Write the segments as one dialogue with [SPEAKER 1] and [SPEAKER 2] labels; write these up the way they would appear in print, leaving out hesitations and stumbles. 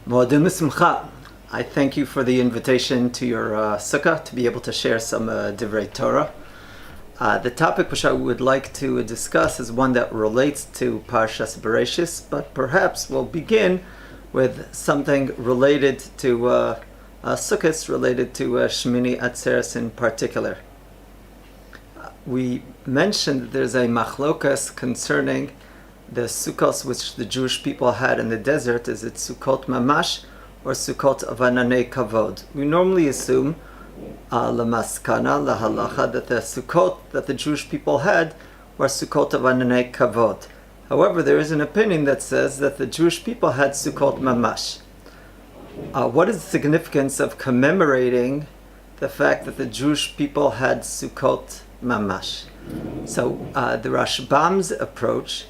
[SPEAKER 1] Mo'adim Simcha. I thank you for the invitation to your Sukkah to be able to share some Divrei Torah. The topic which I would like to discuss is one that relates to Parshas Bereishit, but perhaps we'll begin with something related to Sukkot, related to Shmini Atzeres in particular. We mentioned that there's a machlokas concerning the Sukkot which the Jewish people had in the desert. Is it Sukkot Mamash or Sukkot of Ananei Kavod? We normally assume Lamaskana, Lahalacha, that the Sukkot that the Jewish people had were Sukkot of Ananei Kavod. However, there is an opinion that says that the Jewish people had Sukkot Mamash. What is the significance of commemorating the fact that the Jewish people had Sukkot Mamash? So the Rashbam's approach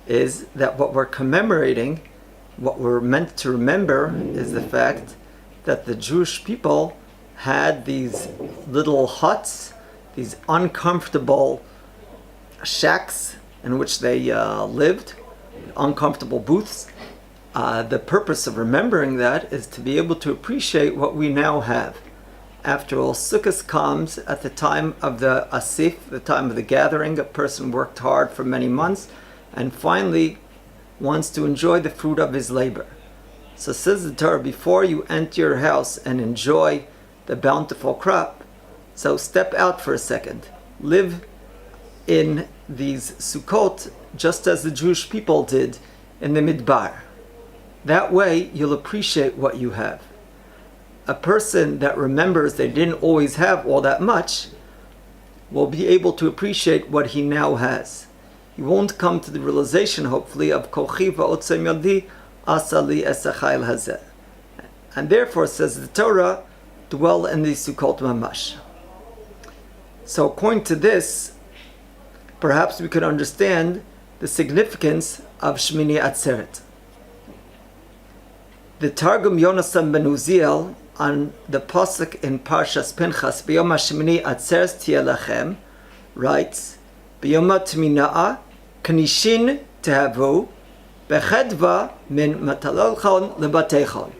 [SPEAKER 1] is that what we're commemorating, what we're meant to remember, is the fact that the Jewish people had these little huts, these uncomfortable shacks in which they lived, uncomfortable booths. The purpose of remembering that is to be able to appreciate what we now have. After all, Sukkot comes at the time of the Asif, the time of the gathering. A person worked hard for many months and finally wants to enjoy the fruit of his labor. So says the Torah, before you enter your house and enjoy the bountiful crop, so step out for a second. Live in these Sukkot just as the Jewish people did in the Midbar. That way you'll appreciate what you have. A person that remembers they didn't always have all that much will be able to appreciate what he now has. He won't come to the realization, hopefully, of Kochi va'otzem yodi asali esachayil hazeh. And therefore, says the Torah, dwell in the Sukkot Mamash. So according to this, perhaps we could understand the significance of Shmini Atzeret. The Targum Yonasan ben Uziel on the pasuk in Parshas Pinchas, B'yom HaShmini Atzeres Tiyeh Lachem, writes, B'yom HaTmina'a Knishin Tehavu Bechedva Min Matalolchon Lebatechon.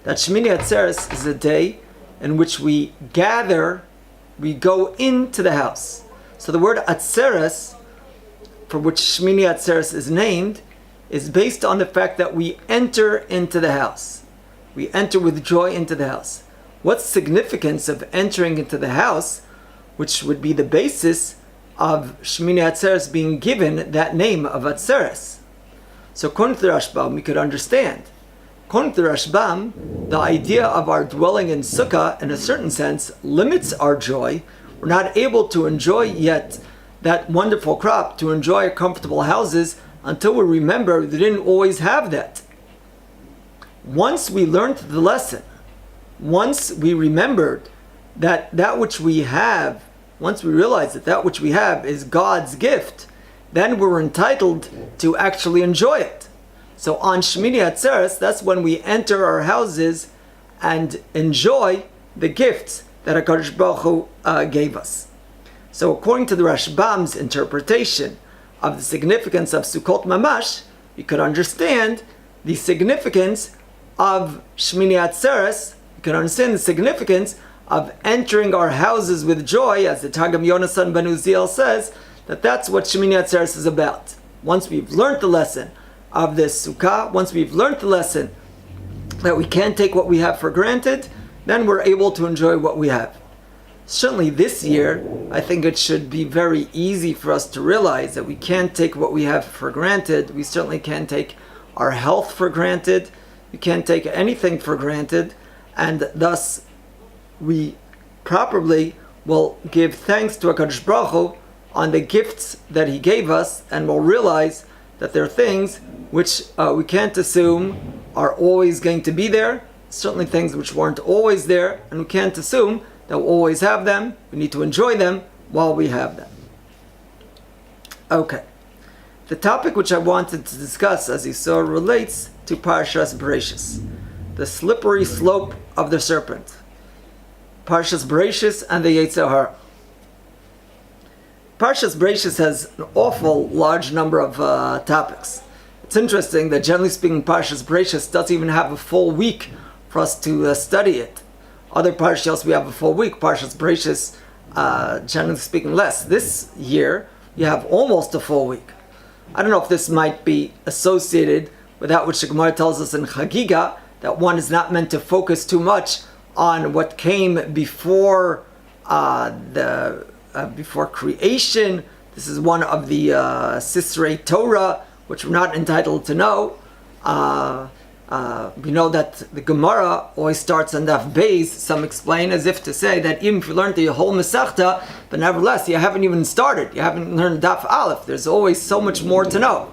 [SPEAKER 1] That Shmini Atzeres is a day in which we gather, we go into the house. So the word Atzeres, for which Shmini Atzeres is named, is based on the fact that we enter into the house. We enter with joy into the house. What's the significance of entering into the house, which would be the basis of Shmini Atzeres being given that name of Atzeres? So according to the Rashbam, we could understand. According to the Rashbam, the idea of our dwelling in Sukkah, in a certain sense, limits our joy. We're not able to enjoy yet that wonderful crop, to enjoy our comfortable houses, until we remember we didn't always have that. Once we learned the lesson, once we remembered that which we have, once we realized that which we have is God's gift, then we're entitled to actually enjoy it. So on Shmini Atzeres, that's when we enter our houses and enjoy the gifts that HaKadosh Baruch Hu gave us. So according to the Rashbam's interpretation of the significance of Sukkot Mamash, you could understand the significance of Shmini Atzeres. You can understand the significance of entering our houses with joy, as the Targum Yonasan ben Uziel says, that's what Shmini Atzeres is about. Once we've learned the lesson of this Sukkah, once we've learned the lesson that we can't take what we have for granted, then we're able to enjoy what we have. Certainly this year, I think it should be very easy for us to realize that we can't take what we have for granted. We certainly can't take our health for granted. We can't take anything for granted. And thus, we properly will give thanks to HaKadosh Baruch Hu on the gifts that He gave us, and we'll realize that there are things which we can't assume are always going to be there. Certainly things which weren't always there, and we can't assume that we'll always have them. We need to enjoy them while we have them. Okay. The topic which I wanted to discuss, as you saw, relates to Parshas Bereishit, the slippery slope of the serpent. Parshas Bereishit and the Yetzer. Parshas Bereishit has an awful large number of topics. It's interesting that generally speaking, Parshas Bereishit doesn't even have a full week for us to study it. Other parshas we have a full week. Parshas Bereishit, generally speaking, less. This year you have almost a full week. I don't know if this might be associated with that which the Gemara tells us in Chagiga, that one is not meant to focus too much on what came before before creation. This is one of the Sisrei Torah, which we're not entitled to know. We know that the Gemara always starts on Daf Beis. Some explain as if to say that even if you learned the whole Masechta, but nevertheless you haven't even started. You haven't learned Daf Aleph. There's always so much more to know.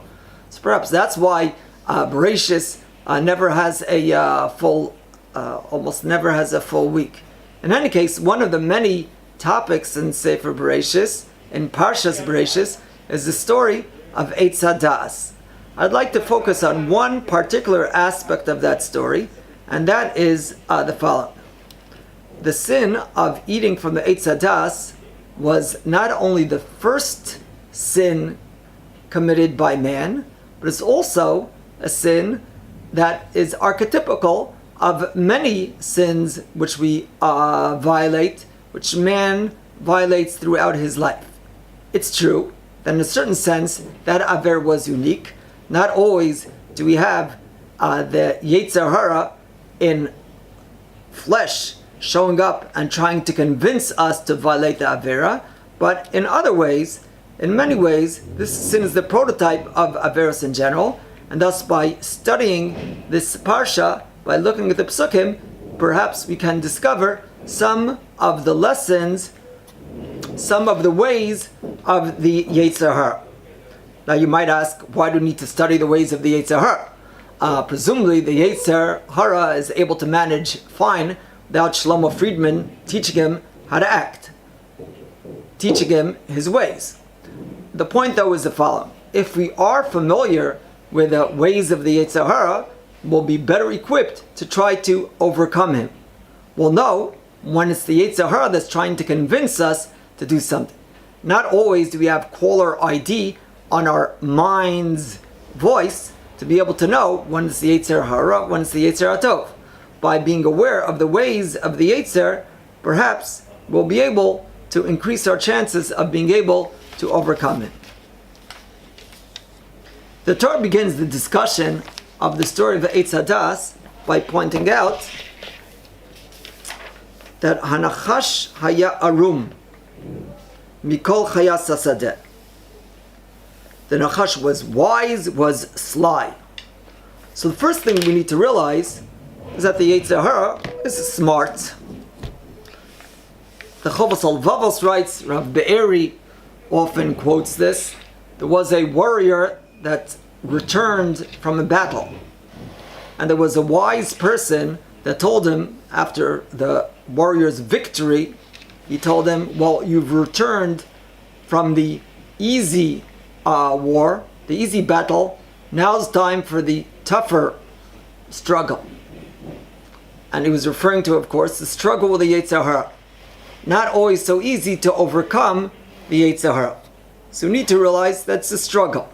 [SPEAKER 1] So perhaps that's why Bereishit never has a full, almost never has a full week. In any case, one of the many topics in Sefer Bereishit, in Parshas Bereishit, is the story of Yetzer. I'd like to focus on one particular aspect of that story, and that is the following. The sin of eating from the Yetzer was not only the first sin committed by man, but it's also a sin that is archetypical of many sins which we violate, which man violates throughout his life. It's true that in a certain sense that aver was unique. Not always do we have the Yetzer HaRa in flesh showing up and trying to convince us to violate the avera, but in other ways, in many ways, this sin is the prototype of averos in general, and thus by studying this parsha, by looking at the psukim, perhaps we can discover some of the lessons, some of the ways of the Yetzer HaRa. Now you might ask, why do we need to study the ways of the Yetzer HaRa? Presumably the Yetzer HaRa is able to manage fine without Shlomo Friedman teaching him how to act, teaching him his ways. The point though is the following. If we are familiar with the ways of the Yetzer HaRa, we'll be better equipped to try to overcome him. We'll know when it's the Yetzer HaRa that's trying to convince us to do something. Not always do we have caller ID on our mind's voice to be able to know when it's the Yetzer HaRa, when it's the Yetzer HaTov. By being aware of the ways of the Yetzer, perhaps we'll be able to increase our chances of being able to overcome it. The Torah begins the discussion of the story of the Yetzer by pointing out that Hanachash haya arum mikol chayas hasadeh. The Nachash was wise, was sly. So the first thing we need to realize is that the Yetzer HaRa is smart. The Chovos HaLevavos writes, Rav Be'eri often quotes this. There was a warrior that returned from a battle, and there was a wise person that told him after the warrior's victory, he told him, well, you've returned from the easy war, the easy battle. Now's time for the tougher struggle. And he was referring to, of course, the struggle with the Yetzer HaRa. Not always so easy to overcome the Yetzer HaRa. So we need to realize that's a struggle.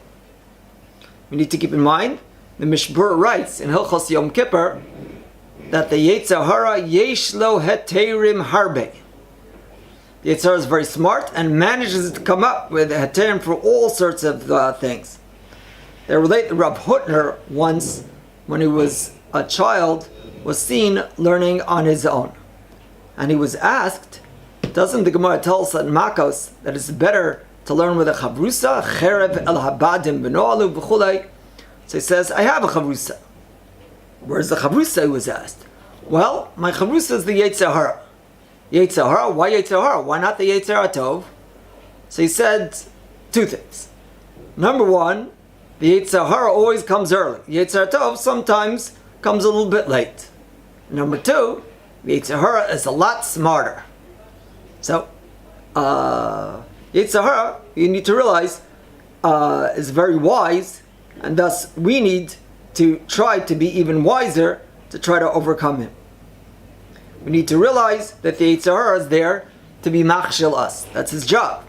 [SPEAKER 1] We need to keep in mind, the Mishbur writes in Hilchos Yom Kippur that the Yetzer HaRa yesh lo heterim harbe. The Yetzer HaRa is very smart and manages to come up with a heterim for all sorts of things. They relate that Rav Hutner once, when he was a child, was seen learning on his own. And he was asked, doesn't the Gemara tell us in Makos that it's better to learn with a chavrusa, cherev el habadim b'no'alu v'chulei? So he says, I have a chavrusa. Where's the chavrusa, he was asked? Well, my chavrusa is the Yetzer HaRa. Yetzer HaRa? Why Yetzer HaRa? Why not the Yetzer HaTov? So he said two things. Number one, the Yetzer HaRa always comes early. Yetzer HaTov sometimes comes a little bit late. Number two, the Yetzer HaRa is a lot smarter. So, Yetzer HaRa, you need to realize, is very wise, and thus we need to try to be even wiser to try to overcome him. We need to realize that the Yetzer HaRa is there to be machshil us. That's his job.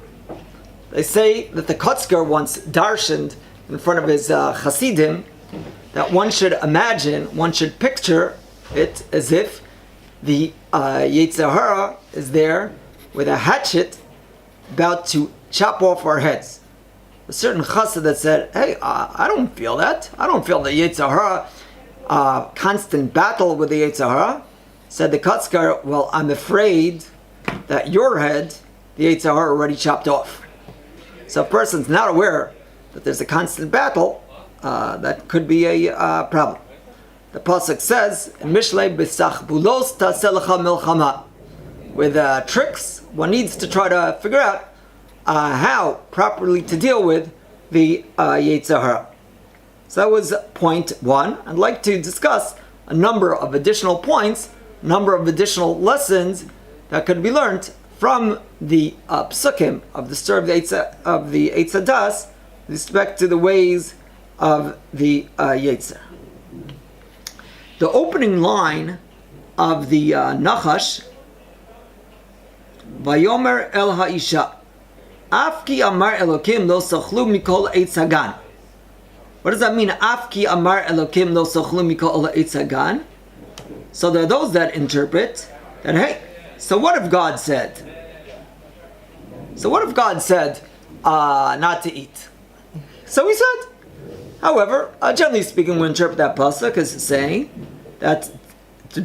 [SPEAKER 1] They say that the Kotzker once darshaned in front of his Hasidim, that one should imagine, one should picture it as if the Yetzer HaRa is there with a hatchet about to chop off our heads. A certain chassid that said, hey, I don't feel that. I don't feel the Yetzer HaRa constant battle with the Yetzer HaRa. Said the Kotzker, well, I'm afraid that your head, the Yetzer HaRa already chopped off. So if a person's not aware that there's a constant battle, that could be a problem. The pasuk says, "Mishlei b'sachbulos taselecha milchama." With tricks, one needs to try to figure out how properly to deal with the Yetzer HaRa. So that was point one. I'd like to discuss a number of additional points, a number of additional lessons that could be learned from the psukim of the story of the Eitz Hadas with respect to the ways of the Yetzer. The opening line of the Nachash, Vayomer el ha'isha, Afki amar Elokim lo sochlu mikol eitz hagan. What does that mean? Afki amar Elokim lo sochlu mikol eitz hagan. So there are those that interpret that, hey, so what if God said? So what if God said not to eat? So he said. However, generally speaking, we interpret that pasuk as saying that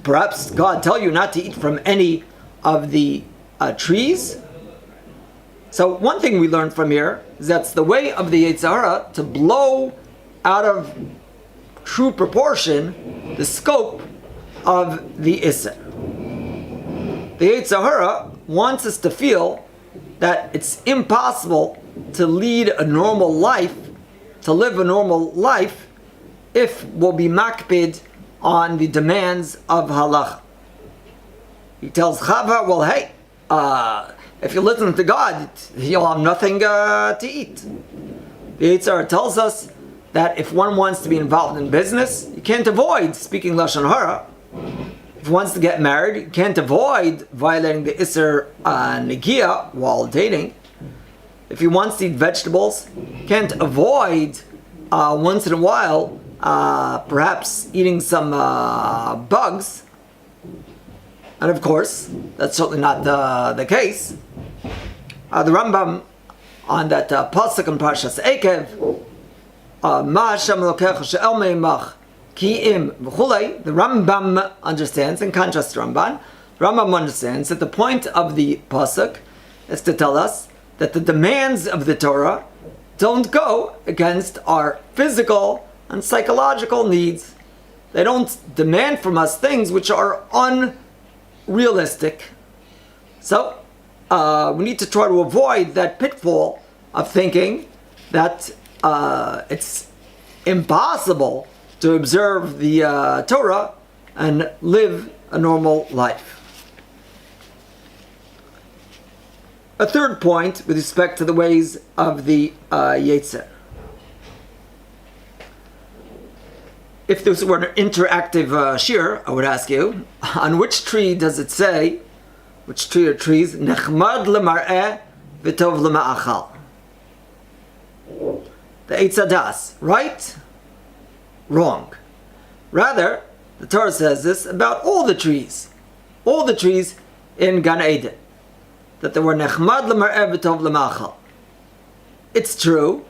[SPEAKER 1] perhaps God tell you not to eat from any of the trees. So one thing we learned from here is that's the way of the Yetzer HaRa to blow out of true proportion the scope of the Isser. The Yetzer HaRa wants us to feel that it's impossible to lead a normal life, to live a normal life, if we'll be makpid on the demands of halacha. He tells Chava, well, hey, if you listen to God, you'll have nothing to eat. The Yetzer HaRa tells us that if one wants to be involved in business, you can't avoid speaking Lashon Hara. If one wants to get married, you can't avoid violating the Isser Negia while dating. If he wants to eat vegetables, you can't avoid once in a while perhaps eating some bugs. And of course, that's certainly not the case. The Rambam on that pasuk in Parshas Ekev, Ma Hashem Elokecha she'el meimach ki im v'chulei, the Rambam understands, in contrast to Ramban, the Rambam understands that the point of the pasuk is to tell us that the demands of the Torah don't go against our physical and psychological needs. They don't demand from us things which are unrealistic. So, we need to try to avoid that pitfall of thinking that it's impossible to observe the Torah and live a normal life. A third point with respect to the ways of the Yetzer. If this were an interactive shir, I would ask you, on which tree does it say, which tree or trees, Nechmad lemar'eh v'tov lema'achal? The Eitz Hadas, right? Wrong. Rather, the Torah says this about all the trees in Gan Eden, that there were Nechmad lemar'eh v'tov lema'achal. It's true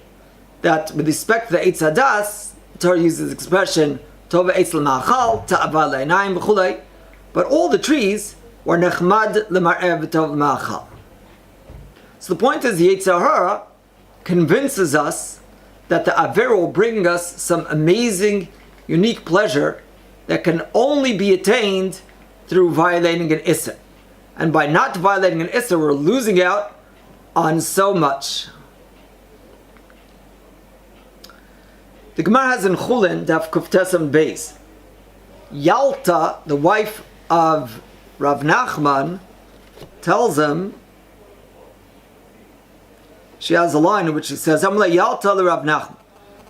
[SPEAKER 1] that with respect to the Eitz Hadas, the Torah uses the expression Tov eitz lema'achal, ta'ava le'einayim v'chulei, but all the trees were Nechmad lemar'eh v'tov lema'achal. So the point is, the Yetzer HaRa convinces us that the Aver will bring us some amazing, unique pleasure that can only be attained through violating an Isser. And by not violating an Isser, we're losing out on so much. The Gemara has in Chulin, Daf Kuftesam Beis, Yalta, the wife of Rav Nachman, tells him, she has a line in which she says, Amla Yalta le Rav Nachman,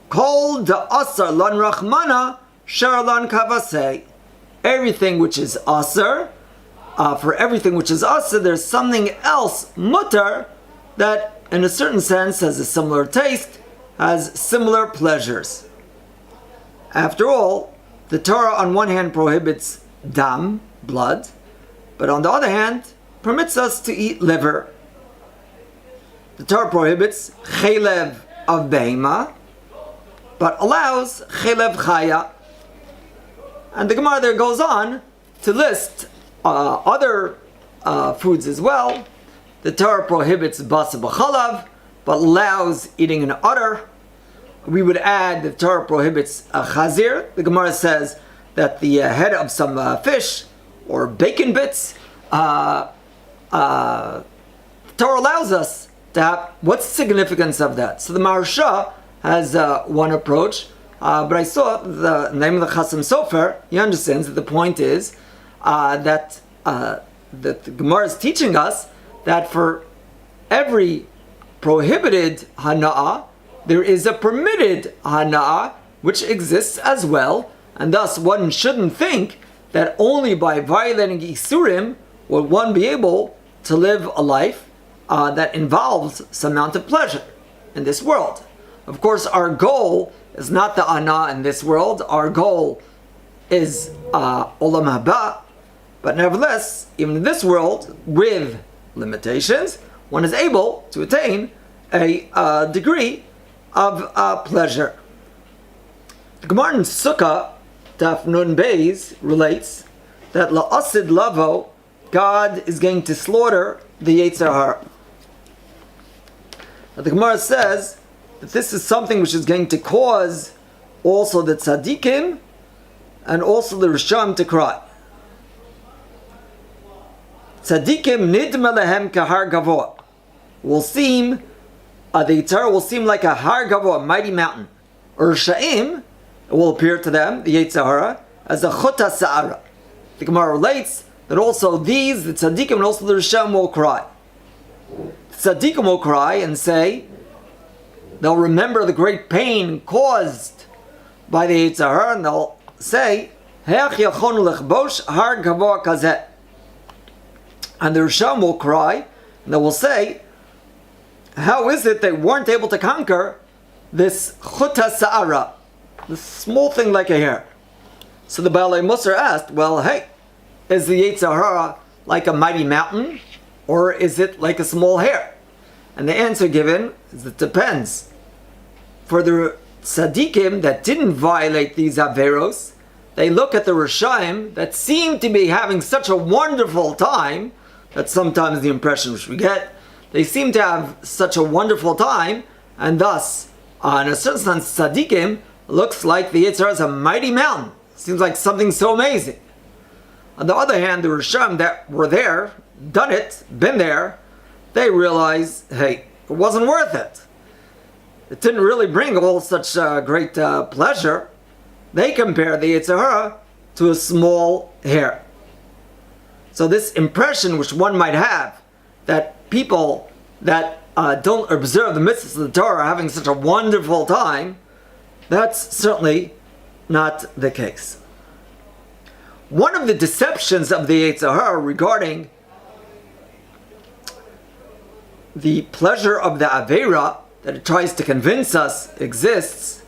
[SPEAKER 1] Kol da asar lan rachmana, shar lan kavasei. Everything which is asar, for everything which is asar, there's something else, mutar, that in a certain sense has a similar taste, has similar pleasures. After all, the Torah on one hand prohibits dam, blood, but on the other hand permits us to eat liver. The Torah prohibits chelev of behema, but allows chelev chaya. And the Gemara there goes on to list other foods as well. The Torah prohibits basa b'chalav, but allows eating an udder. We would add the Torah prohibits a chazir. The Gemara says that the head of some fish or bacon bits, the Torah allows us to have. What's the significance of that? So the Maharsha has one approach, but I saw the name of the Chasam Sofer. He understands that the point is that the Gemara is teaching us that for every prohibited hana'ah, there is a permitted hana'ah which exists as well, and thus one shouldn't think that only by violating Isurim will one be able to live a life that involves some amount of pleasure in this world. Of course, our goal is not the ana in this world. Our goal is olam haba. But nevertheless, even in this world, with limitations, one is able to attain a degree of pleasure. The Gemara in Sukkot, Daf Nun Beis, relates that la'asid lavo, God is going to slaughter the Yetzer HaRa. The Gemara says that this is something which is going to cause also the tzaddikim and also the risham to cry. Tzaddikim nidma lehem kahar gavoa will seem, the Yetzer HaRa will seem like a har gavoa, a mighty mountain. Or Rishaim, it will appear to them, the Yetzer HaRa, as a chota sa'ara. The Gemara relates that also these, the tzaddikim and also the risham, will cry. The tzaddikim will cry and say, they'll remember the great pain caused by the Yetzer HaRa, and they'll say, Heach yachonu lechbosh har gavoa kazeh. And the risham will cry, and they will say, how is it they weren't able to conquer this chuta sa'ara, this small thing like a hair? So the Baalei Musar asked, well, hey, is the Yetzer HaRa like a mighty mountain, or is it like a small hair? And the answer given is it depends. For the tzaddikim that didn't violate these averos, they look at the Rishaim that seem to be having such a wonderful time. That's sometimes the impression which we get. They seem to have such a wonderful time, and thus, in a certain sense, tzaddikim looks like the Yetzer HaRa is a mighty mountain. Seems like something so amazing. On the other hand, the Risham that were there, done it, been there, they realize, hey, it wasn't worth it. It didn't really bring all such great pleasure. They compare the Yetzer HaRa to a small hair. So this impression which one might have that people that don't observe the mitzvahs of the Torah are having such a wonderful time, that's certainly not the case. One of the deceptions of the Yetzer HaRa regarding the pleasure of the Aveira that it tries to convince us exists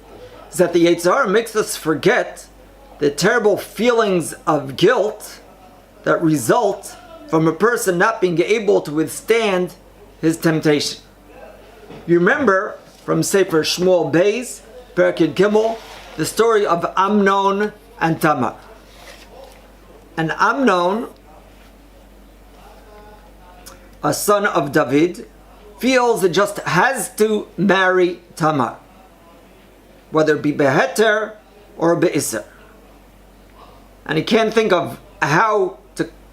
[SPEAKER 1] is that the Yetzer HaRa makes us forget the terrible feelings of guilt that result from a person not being able to withstand his temptation. You remember from Sefer Shmuel Beis, Bereishit Gimel, the story of Amnon and Tamar. And Amnon, a son of David, feels it just has to marry Tamar, whether it be beheter or be'isser. And he can't think of how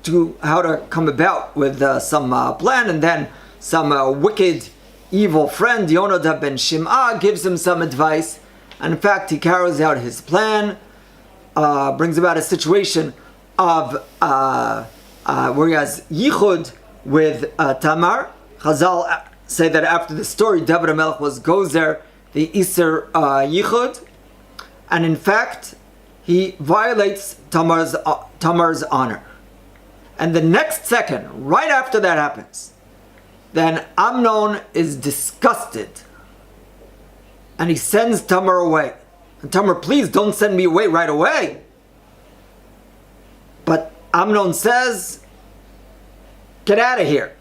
[SPEAKER 1] to come about with some plan, and then some wicked, evil friend, Yonadav ben Shim'ah, gives him some advice, and in fact he carries out his plan, brings about a situation of where he has yichud with Tamar. Chazal say that after the story, David HaMelech was gozer the Iser yichud, and in fact he violates Tamar's honor. And the next second, right after that happens, then Amnon is disgusted. and he sends Tamar away. And Tamar, please don't send me away right away. But Amnon says, get out of here.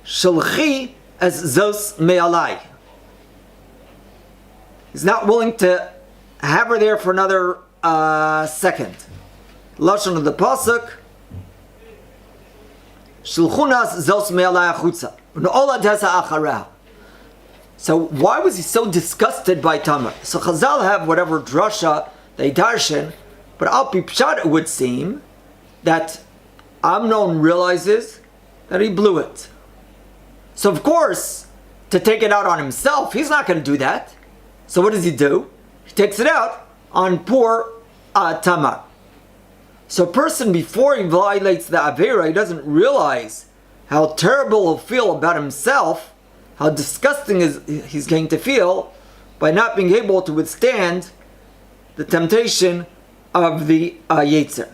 [SPEAKER 1] Shalchi as zos me'alai. He's not willing to have her there for another second. Lashon of the pasuk. Shulchunas zos me'alai achutza. U'no'olad hesa achareh. So why was he so disgusted by Tamar? So Chazal have whatever drasha they darshan, but al pi pshat it would seem that Amnon realizes that he blew it. So of course, to take it out on himself, he's not going to do that. So what does he do? He takes it out on poor Tamar. So a person, before he violates the Avera, he doesn't realize how terrible he'll feel about himself, how disgusting he's going to feel by not being able to withstand the temptation of the Yetzer.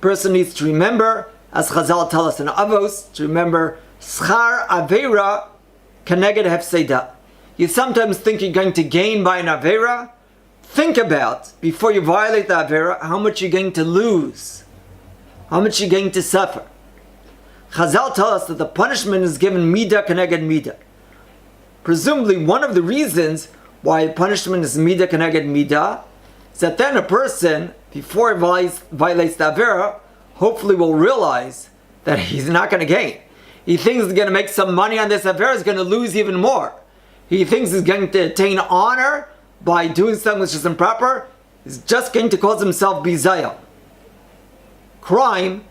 [SPEAKER 1] Person needs to remember, as Chazal tell us in Avos, to remember Schar Avera Keneged Hefseda. You sometimes think you're going to gain by an Avera. Think about, before you violate the Avera, how much you're going to lose. How much you're going to suffer. Chazal tell us that the punishment is given Midah Keneged Midah. Presumably one of the reasons why punishment is Midah Keneged Midah is that then a person, before he violates the Avera, hopefully will realize that he's not going to gain. He thinks he's going to make some money on this Avera, he's going to lose even more. He thinks he's going to attain honor by doing something which is improper. He's just going to cause himself bizayah. Crime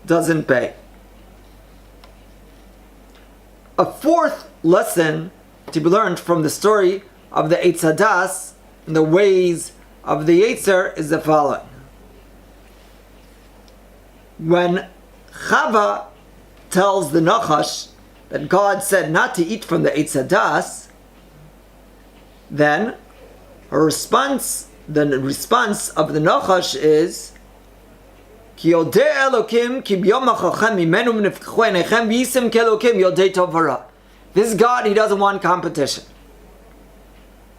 [SPEAKER 1] doesn't pay. A fourth lesson to be learned from the story of the Eitz Hadas and the ways of the Yetzer is the following. When Chava tells the Nachash that God said not to eat from the Eitz Hadas, then the response of the Nachash is, Ki yodei Elokim ki b'yom ha'chachem mimenu v'nifkechu einechem v'yisim ke'Elokim yodei tov HaRa. This God, he doesn't want competition.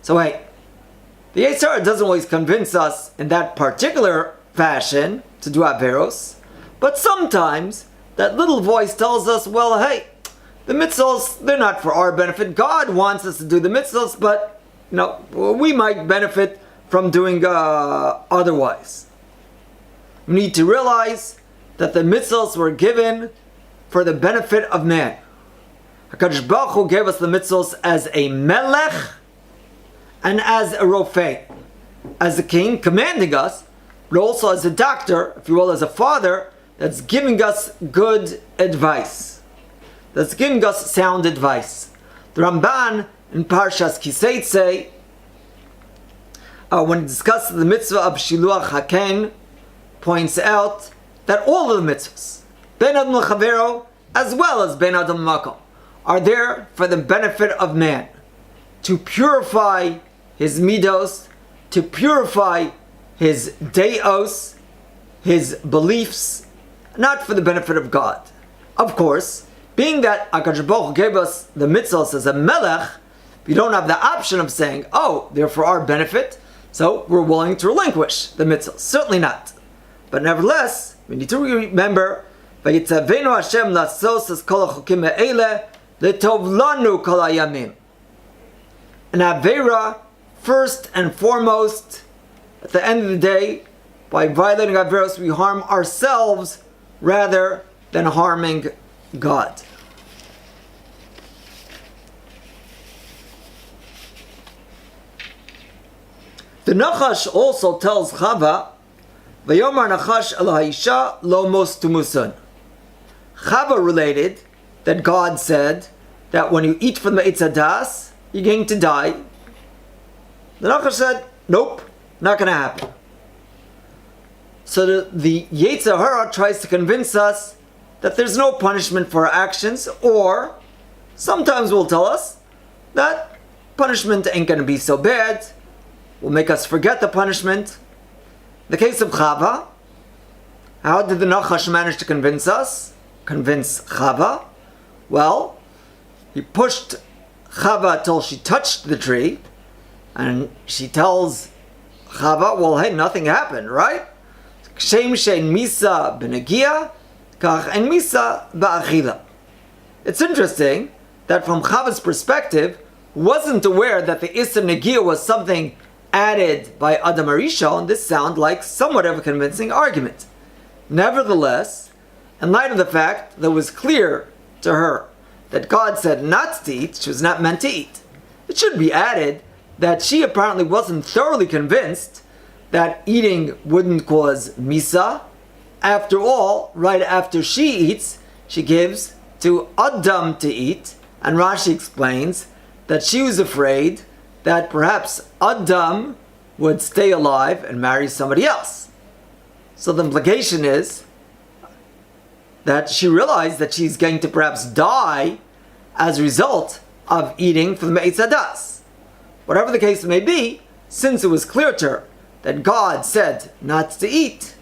[SPEAKER 1] So hey, the Yetzer doesn't always convince us in that particular fashion to do Averos, but sometimes that little voice tells us, well, hey, the mitzvahs, they're not for our benefit. God wants us to do the mitzvahs, but we might benefit from doing otherwise. We need to realize that the mitzvahs were given for the benefit of man. HaKadosh Baruch Hu gave us the mitzvahs as a melech and as a rofei, as a king commanding us, but also as a doctor, if you will, as a father, that's giving us good advice. That's giving us sound advice. The Ramban in Parshas Kiseitze, when he discusses the mitzvah of Shiluach HaKen, points out that all of the mitzvahs, Ben Adam L'Chavero, as well as Ben Adam L'Makom, are there for the benefit of man, to purify his midos, to purify his deos, his beliefs, not for the benefit of God. Of course, being that HaKadosh Baruch Hu gave us the mitzvahs as a melech, we don't have the option of saying, oh, they're for our benefit, so we're willing to relinquish the mitzvahs. Certainly not. But nevertheless, we need to remember, Vayitzavenu Hashem lasos es kol hachukim ha'ele letov lanu kol hayamim. An Avera, first and foremost, at the end of the day, by violating Averos, we harm ourselves rather than harming God. The Nachash also tells Chava, Vayomar Nachash el ha'isha lo mos tumusun. Chava related that God said that when you eat from the Eitz Hadas, you're going to die. The Nachash said, nope, not going to happen. So the Yetzer HaRa tries to convince us that there's no punishment for our actions, or sometimes will tell us that punishment ain't going to be so bad, will make us forget the punishment. The case of Chava, how did the Nachash manage to convince Chava? Well, he pushed Chava till she touched the tree, And she tells Chava, well, hey, nothing happened, right? Kshem shein misa b'negia, kach en misa ba'achila. It's interesting that from Chava's perspective, wasn't aware that the Issa Negia was something added by Adam Arishon. This sounds like somewhat of a convincing argument. Nevertheless, in light of the fact that it was clear to her that God said not to eat, she was not meant to eat, it should be added that she apparently wasn't thoroughly convinced that eating wouldn't cause misa. After all, right after she eats, she gives to Adam to eat, and Rashi explains that she was afraid that perhaps Adam would stay alive and marry somebody else. So the implication is that she realized that she's going to perhaps die as a result of eating from the Eitz Hadas. Whatever the case may be, since it was clear to her that God said not to eat,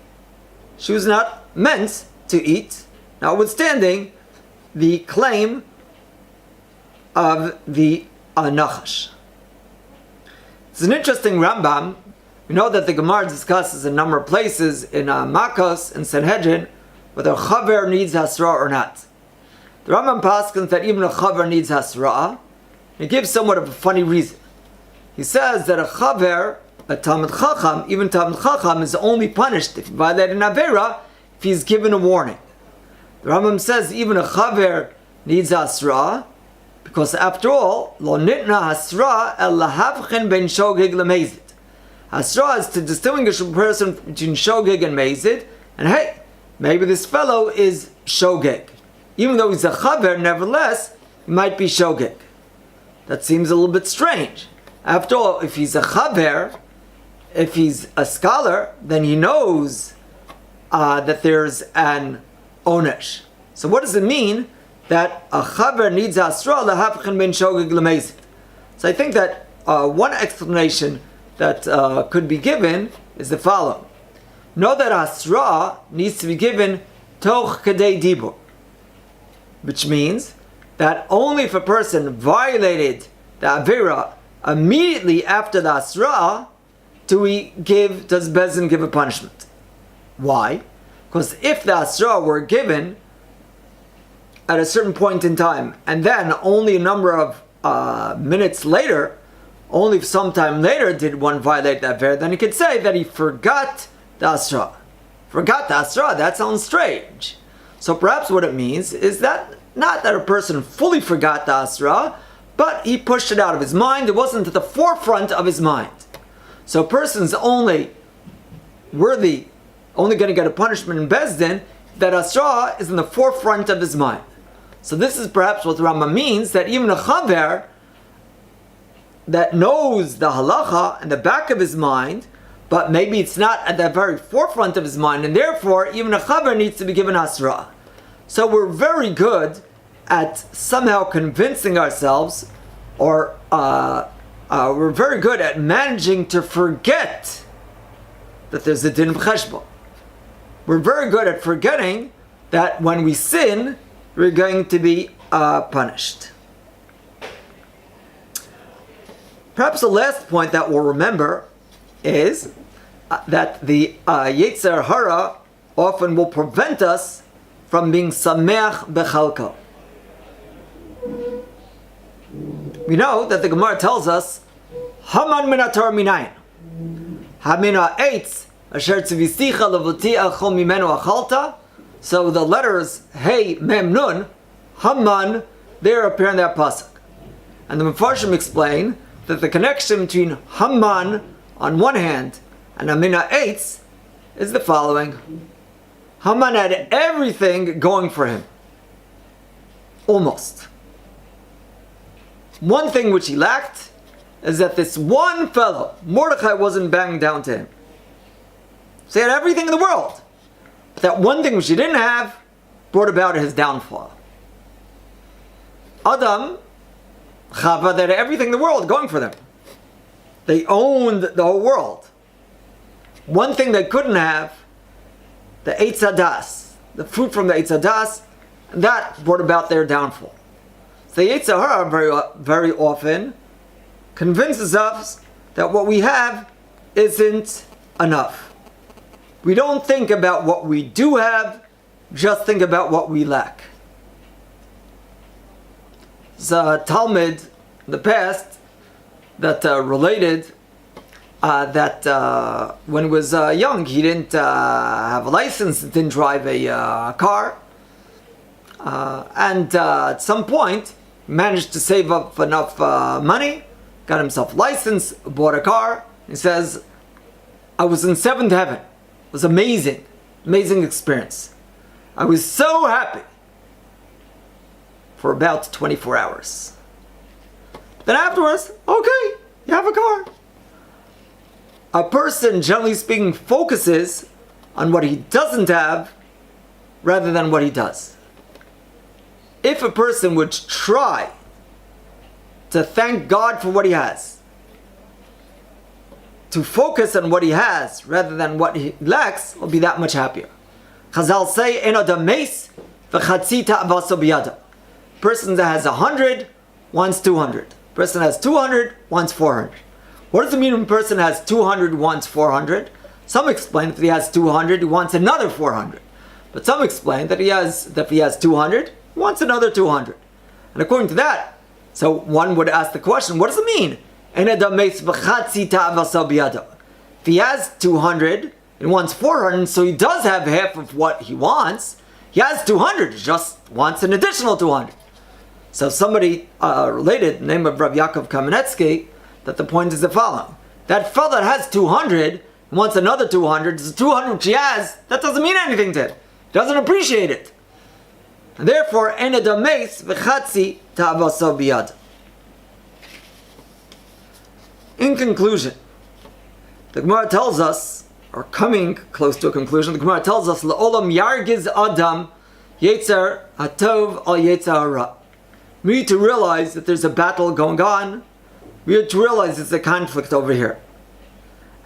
[SPEAKER 1] she was not meant to eat, notwithstanding the claim of the Nachash. It's an interesting Rambam. We know that the Gemara discusses a number of places in Makos and Sanhedrin whether a chaver needs hasra or not. The Rambam paskins that even a chaver needs hasra. He gives somewhat of a funny reason. He says that a chaver, a Talmid Chacham, even Talmid Chacham is only punished if he violated an Avera if he's given a warning. The Rambam says even a chaver needs hasra because after all, lo nitna hasra el lahavchen ben shogeg lemezid. Hasra is to distinguish a person between shogeg and mezid, and hey, maybe this fellow is shogeg. Even though he's a chaver, nevertheless, he might be shogeg. That seems a little bit strange. After all, if he's a chaver, if he's a scholar, then he knows that there's an onesh. So what does it mean that a chaver needs asra lahavchen ben shogeg lemezid? So I think that one explanation that could be given is the following. Know that asra needs to be given toch kadei dibur, which means that only if a person violated the avera immediately after the asra does Bezin give a punishment. Why? Because if the asra were given at a certain point in time, and then only a number of minutes later, only sometime later did one violate that avera, then he could say that he forgot the asra. Forgot the asra, that sounds strange. So perhaps what it means is that not that a person fully forgot the asra, but he pushed it out of his mind. It wasn't at the forefront of his mind. So a person's only going to get a punishment in Bezdin that asra is in the forefront of his mind. So this is perhaps what the Rambam means, that even a chaver that knows the halacha in the back of his mind, but maybe it's not at the very forefront of his mind, and therefore even a chaver needs to be given asra. So we're very good at somehow convincing ourselves, or we're very good at managing to forget that there's a din of cheshbon. We're very good at forgetting that when we sin, we're going to be punished. Perhaps the last point that we'll remember is that the Yetzer HaRa often will prevent us from being sameach bechalko. We know that the Gemara tells us, Haman min haTorah minayin, Hamin ha'etz asher tzivisicha levoti achol mimenu achalta. So the letters Hey, Mem, Nun, Haman, they appear in that pasuk. And the Mefarshim explain that the connection between Haman on one hand and Hamin ha'etz is the following. Haman had everything going for him. Almost. One thing which he lacked is that this one fellow, Mordechai, wasn't bowing down to him. So he had everything in the world. But that one thing which he didn't have brought about his downfall. Adam, Chava, they had everything in the world going for them. They owned the whole world. One thing they couldn't have, the Eitz Hadas, the fruit from the Eitz Hadas, that brought about their downfall. So the Yetzer HaRa very often convinces us that what we have isn't enough. We don't think about what we do have, just think about what we lack. There's a Talmud in the past that related that when he was young, he didn't have a license, didn't drive a car, and at some point managed to save up enough money, got himself a license, bought a car. He says, I was in seventh heaven. It was amazing experience. I was so happy for about 24 hours. Then afterwards, okay, you have a car. A person, generally speaking, focuses on what he doesn't have rather than what he does. If a person would try to thank God for what he has, to focus on what he has rather than what he lacks, he'll be that much happier. Chazal say, "Eno dameis v'chatzi ta'avaso biyado." Person that has 100 wants 200. Person that has 200 wants 400. What does it mean when a person has 200 wants 400? Some explain if he has 200, he wants another 400. But some explain that if he has 200, he wants another 200. And according to that, so one would ask the question, what does it mean? If he has 200 and wants 400, so he does have half of what he wants. He has 200, he just wants an additional 200. So somebody related, the name of Rav Yaakov Kamenetsky, that the point is the following. That fellow that has 200 and wants another 200, the 200 which he has, that doesn't mean anything to him. He doesn't appreciate it. And therefore, en adameis v'chatzi ta'avaso biyad. In conclusion, the Gemara tells us, or coming close to a conclusion, the Gemara tells us, La'olam yargiz adam Yetzer hatov al Yetzer HaRa. We need to realize that there's a battle going on. We need to realize there's a conflict over here.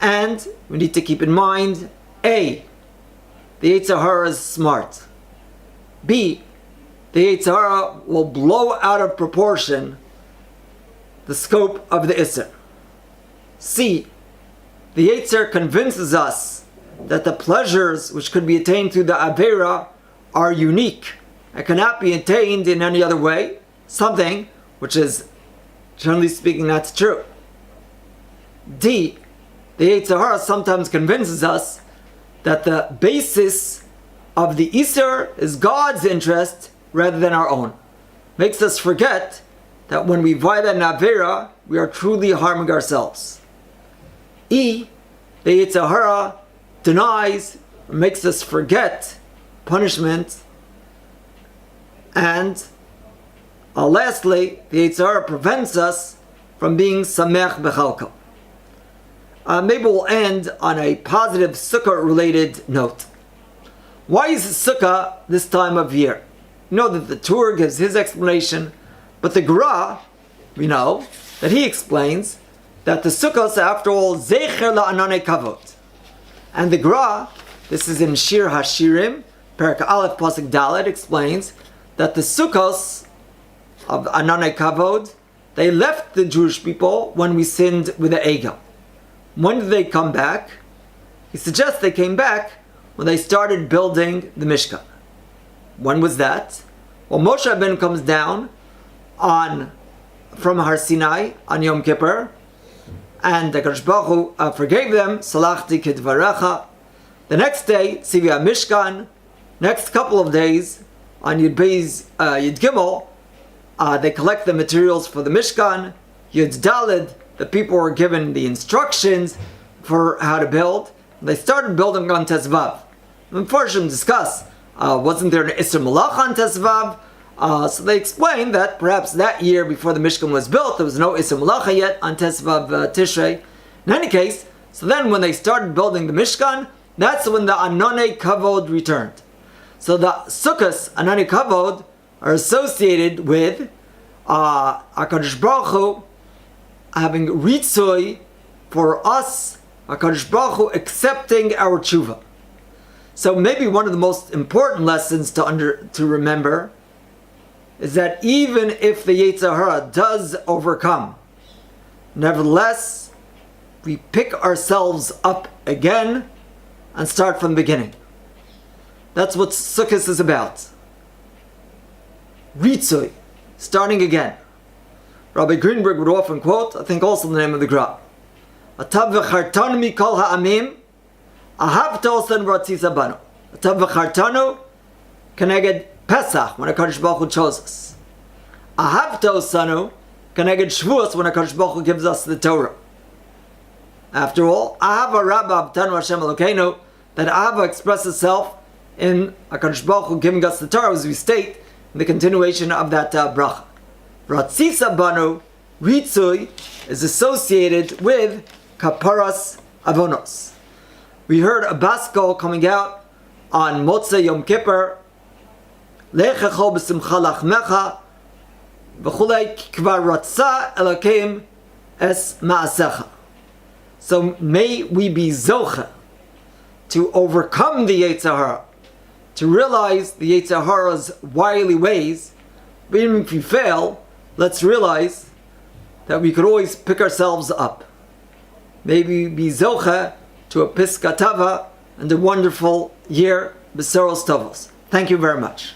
[SPEAKER 1] And we need to keep in mind, A, the Yetzer HaRa is smart. B, the Yetzer HaRa will blow out of proportion the scope of the Yetzer. C, the Yetzer convinces us that the pleasures which could be attained through the Avera are unique and cannot be attained in any other way, something which is, generally speaking, not true. D, the Yetzer HaRa sometimes convinces us that the basis of the Yetzer is God's interest rather than our own. Makes us forget that when we violate an Avera, we are truly harming ourselves. E, the Yetzer HaRa denies, or makes us forget punishment. And lastly, the Yetzer HaRa prevents us from being samech b'chalko. Maybe we'll end on a positive Sukkot-related note. Why is Sukkah this time of year? You know that the Torah gives his explanation, but the HaRa, we know that he explains that the Sukkot, after all, zecher la'ananei kavod. And the HaRa, this is in Shir HaShirim, Perek Aleph Pasuk Dalet, explains that the Sukkot of Ananei Kavod, they left the Jewish people when we sinned with the Egel. When did they come back? He suggests they came back when they started building the Mishkan. When was that? Well, Moshe Rabbeinu comes down from Har Sinai on Yom Kippur, and the HaKadosh Baruch Hu forgave them, Salachti kidvarecha. The next day, Tzivya Mishkan. Next couple of days, on Yud Gimel, they collect the materials for the Mishkan. Yud Daled, the people were given the instructions for how to build. They started building on Tesvav. Unfortunately, discuss, wasn't there an Isser Malach on Tesvav? So they explained that perhaps that year before the Mishkan was built, there was no Isser Malacha yet on Tesvav Tishrei. In any case, so then when they started building the Mishkan, that's when the Ananei Kavod returned. So the Sukkos, Ananei Kavod, are associated with HaKadosh Baruch Hu having ritzoi for us, HaKadosh Baruch Hu accepting our tshuva. So maybe one of the most important lessons to remember is that even if the Yetzer HaRa does overcome, nevertheless, we pick ourselves up again and start from the beginning. That's what Sukkot is about. Ritzui, starting again. Rabbi Greenberg would often quote, I think also the name of the Gra. Atav v'chartanu mikol ha'amim, ahavta osan ratzisa banu. Atav v'chartanu, keneged Pesach, when HaKadosh Baruch Hu chose us. Ahavta osanu, keneged Shavuos, when HaKadosh Baruch Hu gives us the Torah. After all, Ahava Rabba Abtanu Hashem Elokeinu, that Ahava expresses itself in HaKadosh Baruch Hu giving us the Torah, as we state in the continuation of that bracha. Ratzisa Banu, Ritzui, is associated with Kaparas Avonos. We heard a baskol coming out on Motzei Yom Kippur, Lechecho b'simcha lachmecha, v'chulei kvar ratza Elokeim es ma'asecha. So may we be zocha to overcome the Yetzer HaRa, to realize the Yetzer HaRa's wily ways. But even if we fail, let's realize that we could always pick ourselves up. May we be zocha to a piskatava and a wonderful year, B'seros Tovos. Thank you very much.